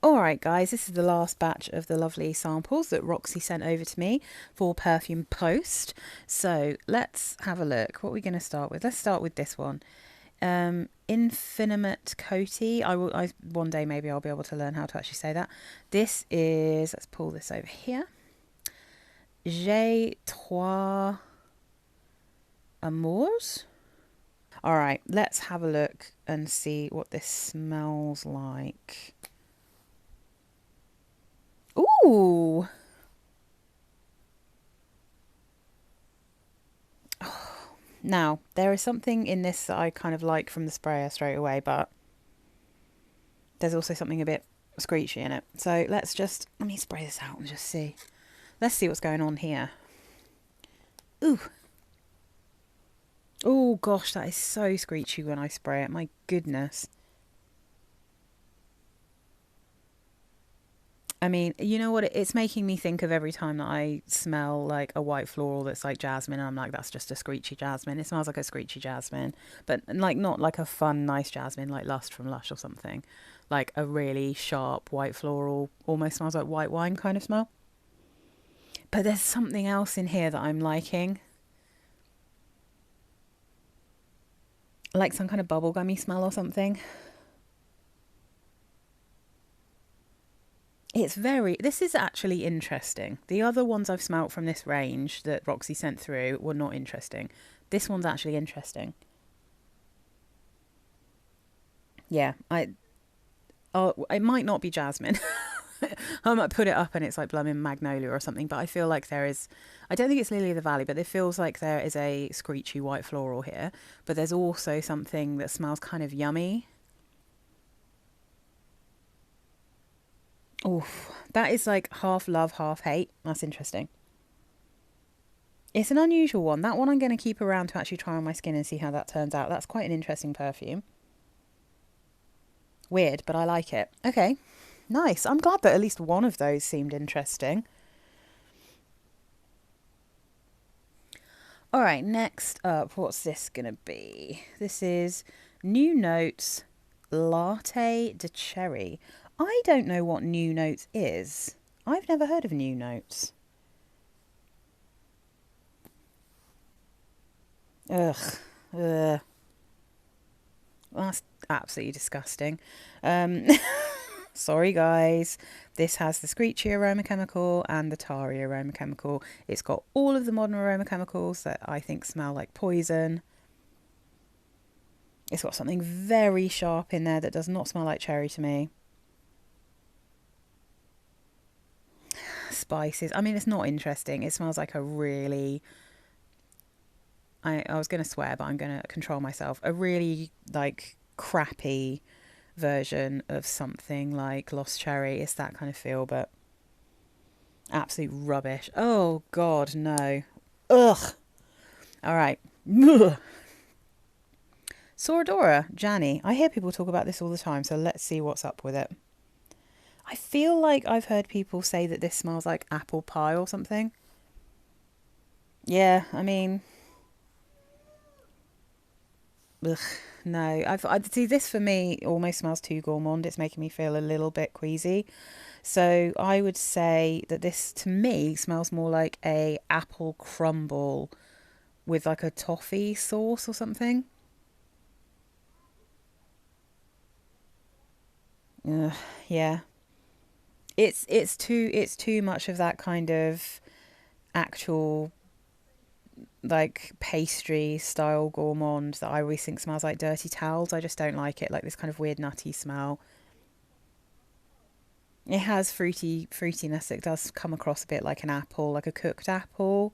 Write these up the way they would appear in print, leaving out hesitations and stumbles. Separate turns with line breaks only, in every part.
Alright guys, this is the last batch of the lovely samples that Roxy sent over to me for Perfume Post. So let's have a look. What are we going to start with? Let's start with this one. Infiniment Coty. One day maybe I'll be able to learn how to actually say that. This is, let's pull this over here. J'ai trois amours. Alright, let's have a look and see what this smells like. Ooh. Now, there is something in this that I kind of like from the sprayer straight away, but there's also something a bit screechy in it. So let me spray this out and just see. Let's see what's going on here. Ooh. Oh gosh, that is so screechy when I spray it. My goodness. I mean, you know what? It's making me think of every time that I smell like a white floral that's like jasmine, and I'm like, that's just a screechy jasmine. It smells like a screechy jasmine, but like not like a fun, nice jasmine like Lust from Lush or something. Like a really sharp white floral, almost smells like white wine kind of smell. But there's something else in here that I'm liking. Like some kind of bubblegummy smell or something. This is actually interesting. The other ones I've smelt from this range that Roxy sent through were not interesting. This one's actually interesting. Yeah, it might not be jasmine. I might put it up and it's like blooming magnolia or something, but I feel like I don't think it's lily of the valley, but it feels like there is a screechy white floral here. But there's also something that smells kind of yummy. Oof, that is like half love, half hate. That's interesting. It's an unusual one. That one I'm going to keep around to actually try on my skin and see how that turns out. That's quite an interesting perfume. Weird, but I like it. Okay, nice. I'm glad that at least one of those seemed interesting. All right, next up, what's this going to be? This is New Notes Latte di Cherry. I don't know what New Notes is. I've never heard of New Notes. Ugh. Ugh. That's absolutely disgusting. Sorry guys. This has the screechy aroma chemical and the tarry aroma chemical. It's got all of the modern aroma chemicals that I think smell like poison. It's got something very sharp in there that does not smell like cherry to me. Spices. I mean, it's not interesting. It smells like a really... I was going to swear, but I'm going to control myself. A really, like, crappy version of something like Lost Cherry. It's that kind of feel, but absolute rubbish. Oh, God, no. Ugh. All right. Ugh. Sora Dora Jany. I hear people talk about this all the time, so let's see what's up with it. I feel like I've heard people say that this smells like apple pie or something. Yeah, I mean... Ugh, no. I see, this for me almost smells too gourmand. It's making me feel a little bit queasy. So I would say that this, to me, smells more like a apple crumble with like a toffee sauce or something. Ugh, yeah. It's too much of that kind of actual like pastry style gourmand that I always think smells like dirty towels. I just don't like it. Like this kind of weird nutty smell. It has fruitiness. It does come across a bit like an apple, like a cooked apple.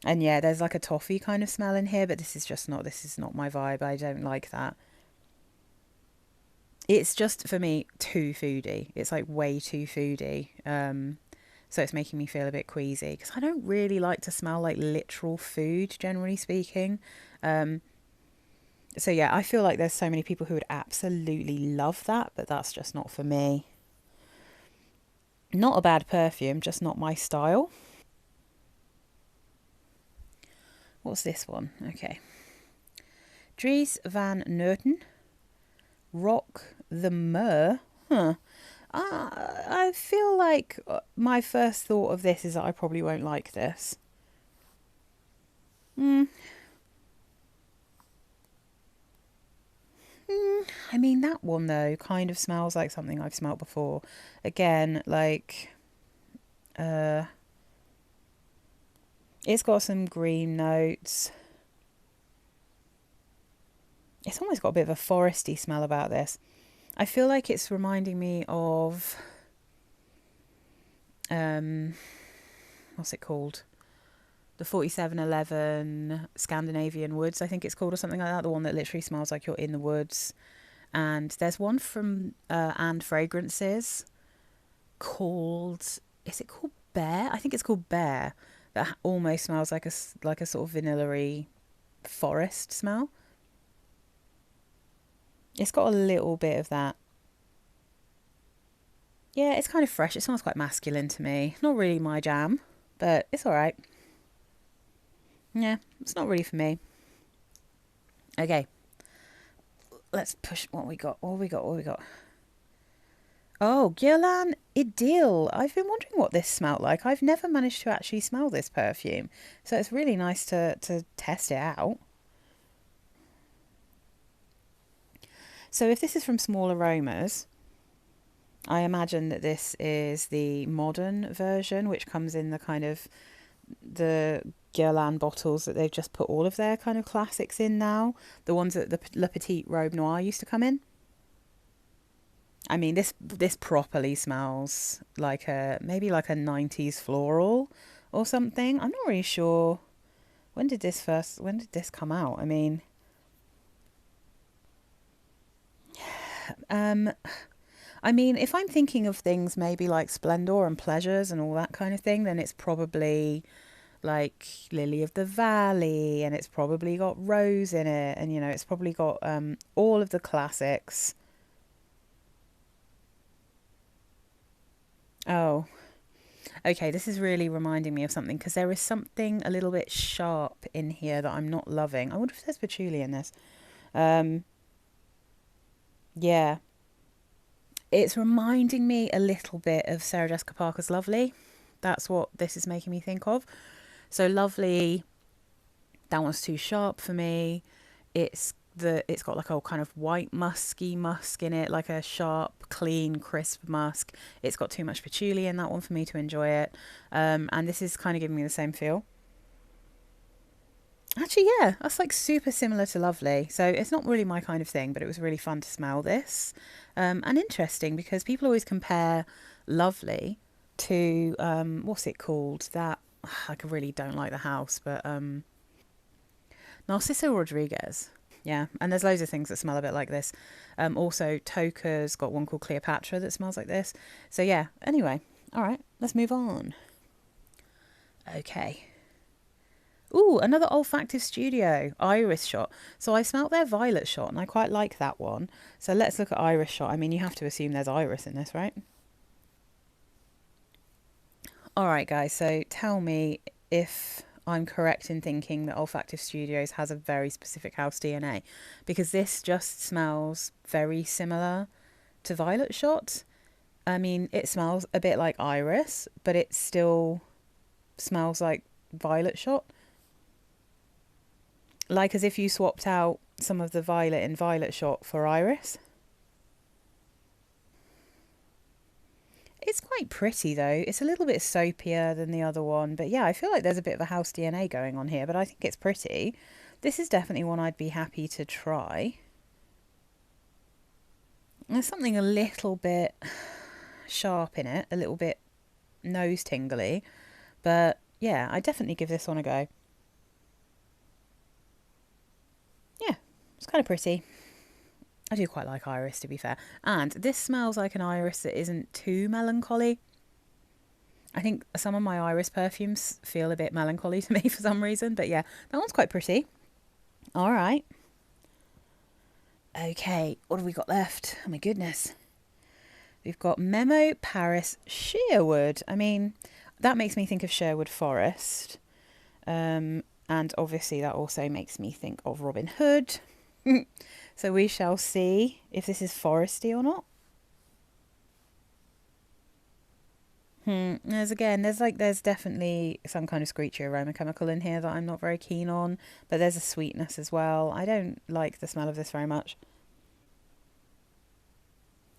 And yeah, there's like a toffee kind of smell in here, but this is not my vibe. I don't like that. It's just for me too foody. It's like way too foody. So it's making me feel a bit queasy because I don't really like to smell like literal food, generally speaking. So yeah, I feel like there's so many people who would absolutely love that, but that's just not for me. Not a bad perfume, just not my style. What's this one? Okay. Dries Van Noten. Rock the Myrrh. Huh. I feel like my first thought of this is that I probably won't like this. Mm, I mean, that one though kind of smells like something I've smelt before. Again, like, uh, it's got some green notes. It's almost got a bit of a foresty smell about this. I feel like it's reminding me of, um, what's it called? The 4711 Scandinavian Woods, I think it's called, or something like that. The one that literally smells like you're in the woods. And there's one from And Fragrances called, is it called Bear? I think it's called Bear. That almost smells like a sort of vanilla-y forest smell. It's got a little bit of that. Yeah, it's kind of fresh. It smells quite masculine to me. Not really my jam, but it's all right. Yeah, it's not really for me. Okay, let's push what we got. What we got? Oh, Guerlain Idylle. I've been wondering what this smelled like. I've never managed to actually smell this perfume. So it's really nice to test it out. So if this is from Small Aromas, I imagine that this is the modern version, which comes in the kind of the Guerlain bottles that they've just put all of their kind of classics in now. The ones that the Le Petit Robe Noir used to come in. I mean, this properly smells like maybe like a 90s floral or something. I'm not really sure. When did this come out? I mean, um, if I'm thinking of things maybe like Splendor and Pleasures and all that kind of thing, then it's probably like Lily of the Valley, and it's probably got Rose in it, and it's probably got all of the classics. Oh, okay, this is really reminding me of something because there is something a little bit sharp in here that I'm not loving. I wonder if there's patchouli in this. Um, yeah, it's reminding me a little bit of Sarah Jessica Parker's Lovely. That's what this is making me think of. So Lovely, that one's too sharp for me. It's got like a kind of white musky musk in it, like a sharp, clean, crisp musk. It's got too much patchouli in that one for me to enjoy it. And this is kind of giving me the same feel. Actually, yeah, that's like super similar to Lovely. So it's not really my kind of thing, but it was really fun to smell this. And interesting because people always compare Lovely to, what's it called? That, I really don't like the house, but Narciso Rodriguez. Yeah, and there's loads of things that smell a bit like this. Also, Toka's got one called Cleopatra that smells like this. So yeah, anyway, all right, let's move on. Okay. Ooh, another Olfactive Studio Iris shot. So I smelt their violet shot and I quite like that one. So let's look at Iris shot. I mean, you have to assume there's iris in this, right? All right, guys, so tell me if I'm correct in thinking that Olfactive Studios has a very specific house DNA, because this just smells very similar to Violet Shot. I mean, it smells a bit like Iris, but it still smells like Violet Shot. Like as if you swapped out some of the violet in Violet Shot for Iris. It's quite pretty though. It's a little bit soapier than the other one. But yeah, I feel like there's a bit of a house DNA going on here. But I think it's pretty. This is definitely one I'd be happy to try. There's something a little bit sharp in it. A little bit nose tingly. But yeah, I definitely give this one a go. Yeah, it's kind of pretty. I do quite like iris, to be fair. And this smells like an iris that isn't too melancholy. I think some of my iris perfumes feel a bit melancholy to me for some reason. But yeah, that one's quite pretty. All right. Okay, what have we got left? Oh my goodness. We've got Memo Paris Sherwood. I mean, that makes me think of Sherwood Forest. And obviously that also makes me think of Robin Hood. So we shall see if this is foresty or not. There's definitely some kind of screechy aroma chemical in here that I'm not very keen on, but there's a sweetness as well. I don't like the smell of this very much.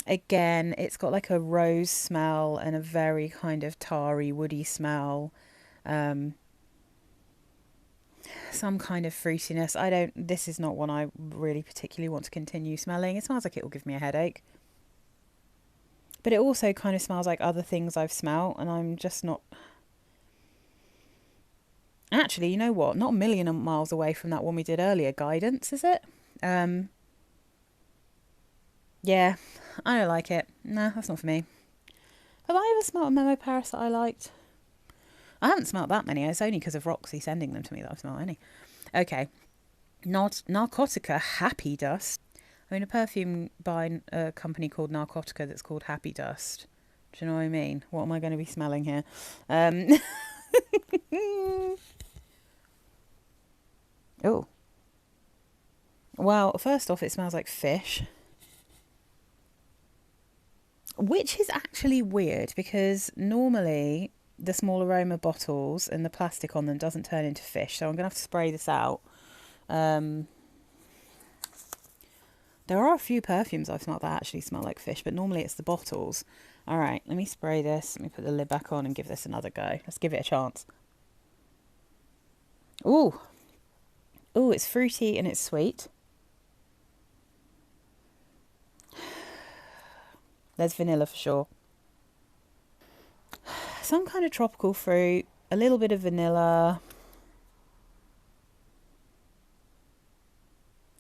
Again, it's got like a rose smell and a very kind of tarry, woody smell. Um, some kind of fruitiness. This is not one I really particularly want to continue smelling. It smells like it will give me a headache. But it also kind of smells like other things I've smelt, and I'm just not. Actually, you know what? Not a million miles away from that one we did earlier. Guidance, is it? Um, yeah, I don't like it. Nah, that's not for me. Have I ever smelt a Memo Paris that I liked? I haven't smelt that many. It's only because of Roxy sending them to me that I've smelt any. Okay. Not Narcotica Happy Dust. I mean, a perfume by a company called Narcotica that's called Happy Dust. Do you know what I mean? What am I going to be smelling here? Oh. Well, first off, it smells like fish. Which is actually weird because normally the small aroma bottles and the plastic on them doesn't turn into fish. So I'm going to have to spray this out. There are a few perfumes I've smelled that actually smell like fish, but normally it's the bottles. All right, let me spray this. Let me put the lid back on and give this another go. Let's give it a chance. Ooh. Ooh, it's fruity and it's sweet. There's vanilla for sure. Some kind of tropical fruit, a little bit of vanilla.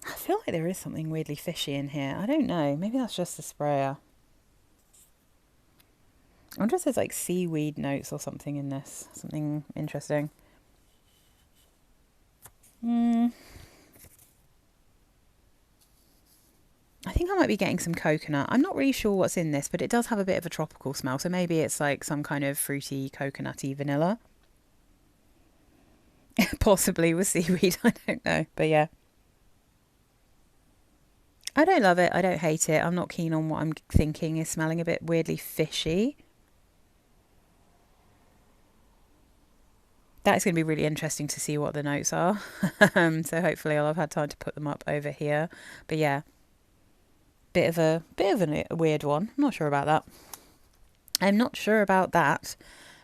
I feel like there is something weirdly fishy in here. I don't know. Maybe that's just the sprayer. I wonder if there's like seaweed notes or something in this. Something interesting. I think I might be getting some coconut. I'm not really sure what's in this, but it does have a bit of a tropical smell. So maybe it's like some kind of fruity, coconutty vanilla. Possibly with seaweed. I don't know. But yeah. I don't love it. I don't hate it. I'm not keen on what I'm thinking is smelling a bit weirdly fishy. That's going to be really interesting to see what the notes are. So hopefully I'll have had time to put them up over here. But yeah, bit of a weird one. I'm not sure about that. I'm not sure about that.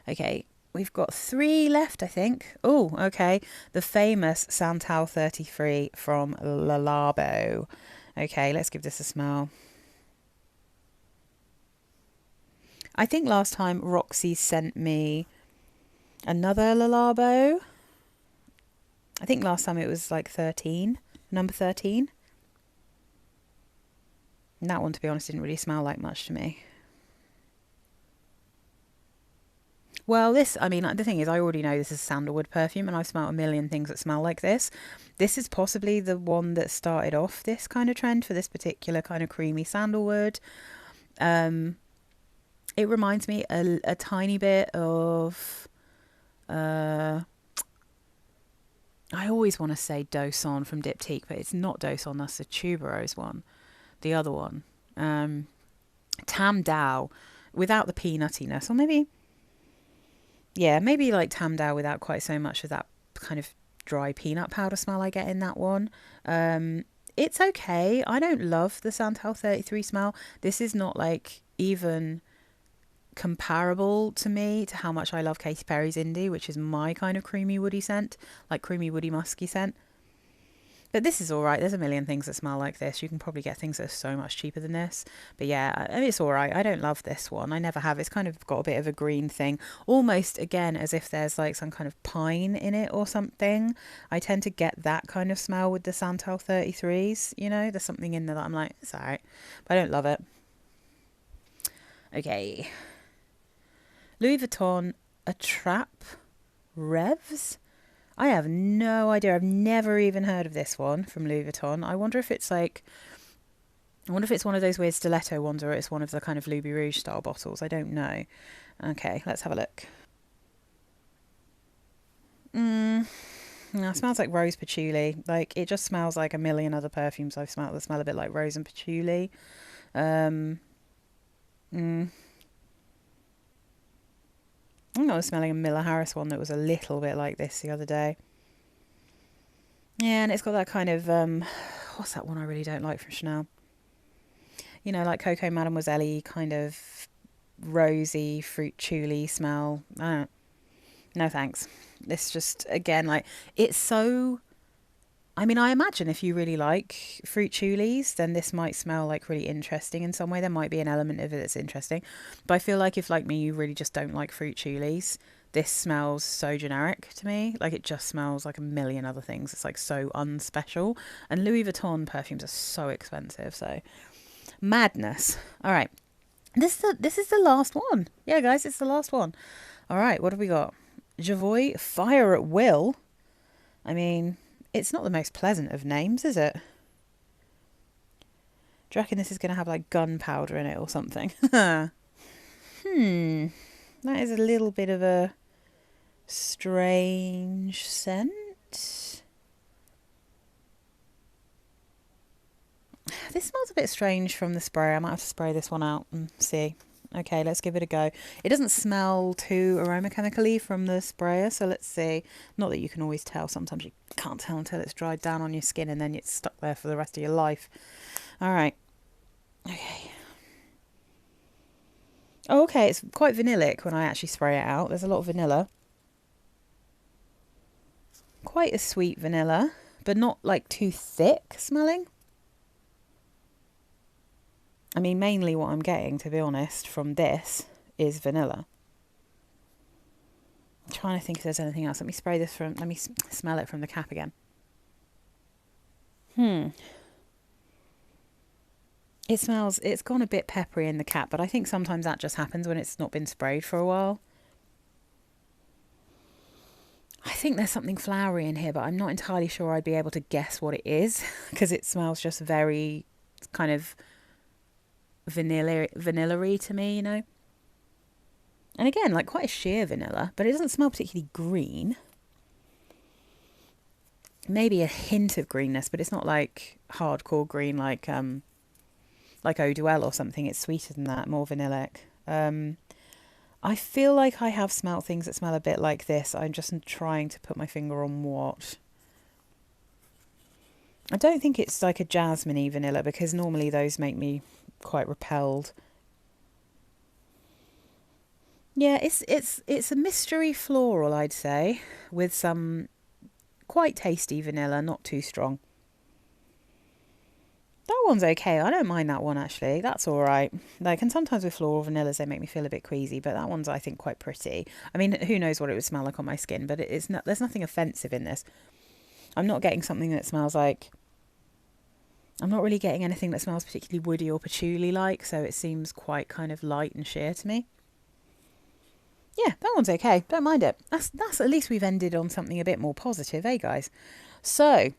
Okay, we've got 3 left, I think. Oh, okay. The famous Santal 33 from Labo. Okay, let's give this a smell. I think last time Roxy sent me another Labo. I think last time it was like 13, number 13. And that one, to be honest, didn't really smell like much to me. Well, the thing is, I already know this is a sandalwood perfume, and I've smelled a million things that smell like this. This is possibly the one that started off this kind of trend for this particular kind of creamy sandalwood. It reminds me a tiny bit of... I always want to say Doson from Diptyque, but it's not Doson, that's the tuberose one. The other one. Tam Dao, without the peanuttiness, or maybe... Yeah, maybe like Tam Dao without quite so much of that kind of dry peanut powder smell I get in that one. It's okay. I don't love the Santal 33 smell. This is not like even comparable to me to how much I love Katy Perry's Indie, which is my kind of creamy woody scent, like creamy woody musky scent. But this is all right. There's a million things that smell like this. You can probably get things that are so much cheaper than this. But yeah, I mean, it's all right. I don't love this one. I never have. It's kind of got a bit of a green thing. Almost, again, as if there's like some kind of pine in it or something. I tend to get that kind of smell with the Santal 33s. You know, there's something in there that I'm like, it's all right. But I don't love it. Okay. Louis Vuitton Attrape-Reves. I have no idea. I've never even heard of this one from Louis Vuitton. I wonder if it's one of those weird stiletto ones, or it's one of the kind of Louis Rouge style bottles. I don't know. Okay, let's have a look. No, it smells like rose patchouli. Like, it just smells like a million other perfumes I've smelled that smell a bit like rose and patchouli. think I was smelling a Miller Harris one that was a little bit like this the other day. Yeah, and it's got that kind of, what's that one I really don't like from Chanel? You know, like Coco Mademoiselle kind of rosy, fruit chewy smell. No thanks. It's just, again, like, it's so... I mean, I imagine if you really like fruit chewies, then this might smell like really interesting in some way. There might be an element of it that's interesting. But I feel like if, like me, you really just don't like fruit chewies, this smells so generic to me. Like, it just smells like a million other things. It's like so unspecial. And Louis Vuitton perfumes are so expensive. So, madness. All right. This is the last one. Yeah, guys, it's the last one. All right, what have we got? Jovoy Fire at Will. I mean, it's not the most pleasant of names, is it? Do you reckon this is going to have like gunpowder in it or something? That is a little bit of a strange scent. This smells a bit strange from the spray. I might have to spray this one out and see. Okay, let's give it a go. It doesn't smell too aromachenically from the sprayer, so let's see. Not that you can always tell. Sometimes you can't tell until it's dried down on your skin and then it's stuck there for the rest of your life. All right. Okay. Oh, okay, it's quite vanillic when I actually spray it out. There's a lot of vanilla. Quite a sweet vanilla, but not like too thick smelling. I mean, mainly what I'm getting, to be honest, from this is vanilla. I'm trying to think if there's anything else. Let me spray this from... Let me smell it from the cap again. It smells... It's gone a bit peppery in the cap, but I think sometimes that just happens when it's not been sprayed for a while. I think there's something flowery in here, but I'm not entirely sure I'd be able to guess what it is, because it smells just very kind of... vanilla-y to me, you know. And again, like quite a sheer vanilla, but it doesn't smell particularly green. Maybe a hint of greenness, but it's not like hardcore green like Eau Duelle or something. It's sweeter than that, more vanillic. I feel like I have smelt things that smell a bit like this. I'm just trying to put my finger on what. I don't think it's like a jasmine-y vanilla, because normally those make me quite repelled. Yeah, it's a mystery floral, I'd say, with some quite tasty vanilla, not too strong. That one's okay. I don't mind that one, actually. That's all right. Like, and sometimes with floral vanillas, they make me feel a bit queasy, but that one's, I think, quite pretty. I mean, who knows what it would smell like on my skin, but it's not, there's nothing offensive in this. I'm not getting something that smells like... I'm not really getting anything that smells particularly woody or patchouli-like, so it seems quite kind of light and sheer to me. Yeah, that one's okay. Don't mind it. That's at least we've ended on something a bit more positive, eh, guys? So,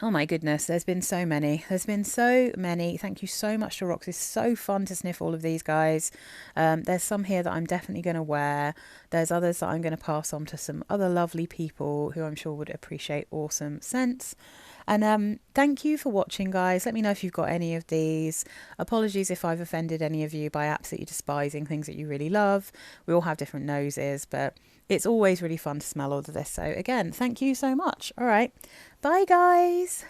oh my goodness, there's been so many. There's been so many. Thank you so much to Roxy. It's so fun to sniff all of these, guys. There's some here that I'm definitely going to wear. There's others that I'm going to pass on to some other lovely people who I'm sure would appreciate awesome scents. And thank you for watching, guys. Let me know if you've got any of these. Apologies if I've offended any of you by absolutely despising things that you really love. We all have different noses, but it's always really fun to smell all of this. So again, thank you so much. All right. Bye, guys.